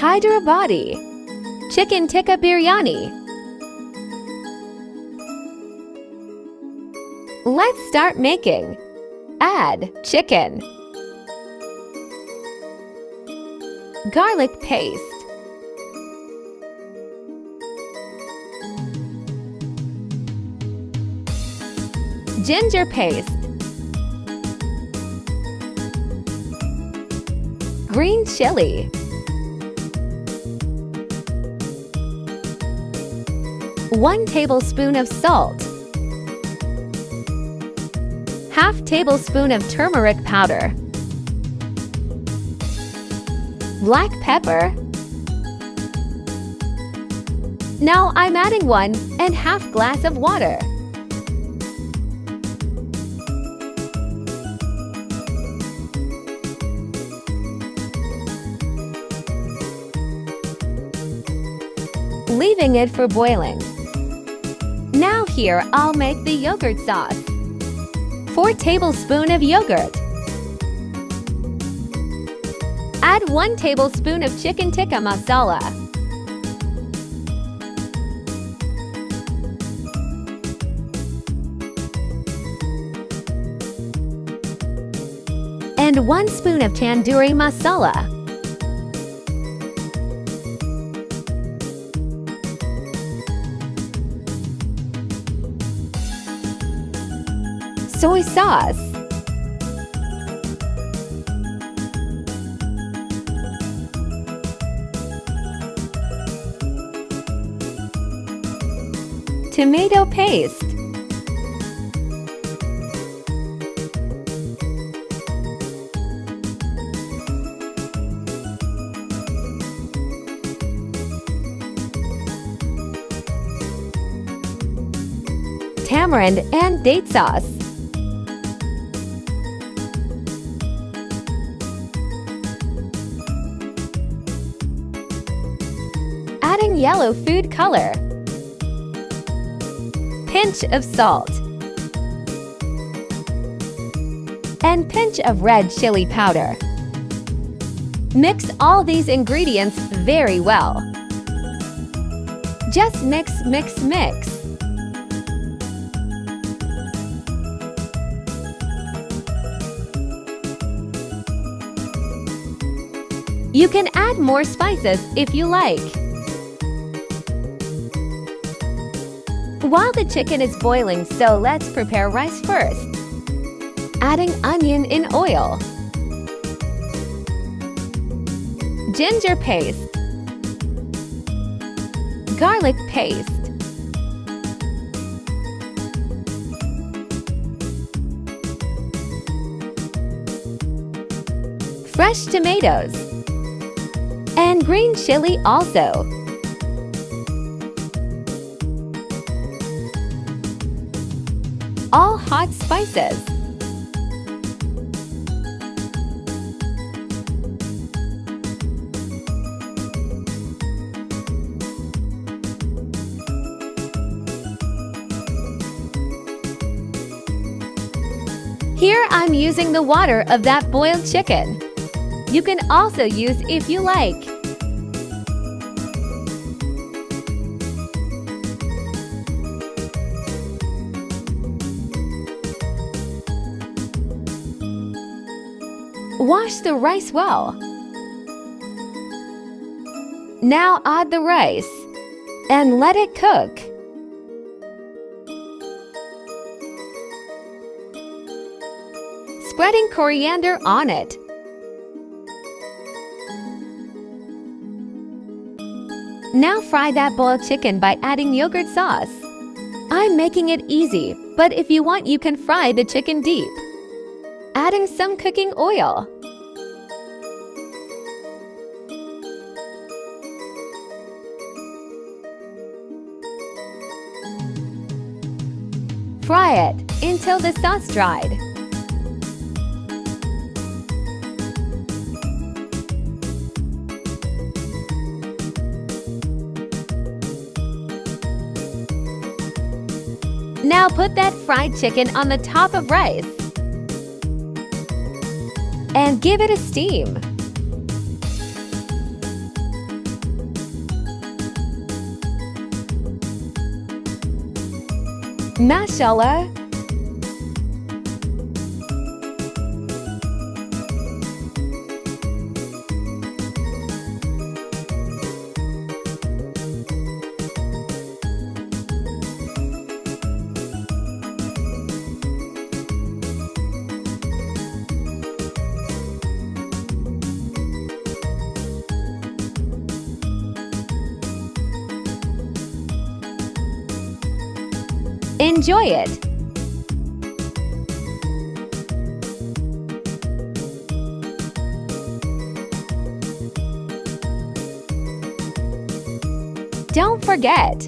Hyderabadi Chicken Tikka Biryani. Let's start making. Add chicken, garlic paste, ginger paste, green chili, 1 tablespoon of salt, ½ tablespoon of turmeric powder, black pepper. Now I'm adding 1½ glass of water. Leaving it for boiling. Now here I'll make the yogurt sauce. 4 tablespoons of yogurt. Add 1 tablespoon of chicken tikka masala. And 1 spoon of tandoori masala. Soy sauce, tomato paste, tamarind and date sauce, adding yellow food color, pinch of salt, and pinch of red chili powder. Mix all these ingredients very well. Just mix, mix, mix. You can add more spices if you like. While the chicken is boiling, so let's prepare rice first. Adding onion in oil, ginger paste, garlic paste, fresh tomatoes, and green chili also. All hot spices. Here I'm using the water of that boiled chicken. You can also use if you like. Wash the rice well. Now add the rice and let it cook. Spreading coriander on it. Now fry that boiled chicken by adding yogurt sauce. I'm making it easy, but if you want you can fry the chicken deep. Adding some cooking oil. Fry it until the sauce dried. Now put that fried chicken on the top of rice and give it a steam. Mashallah. Enjoy it! Don't forget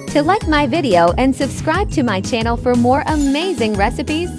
to like my video and subscribe to my channel for more amazing recipes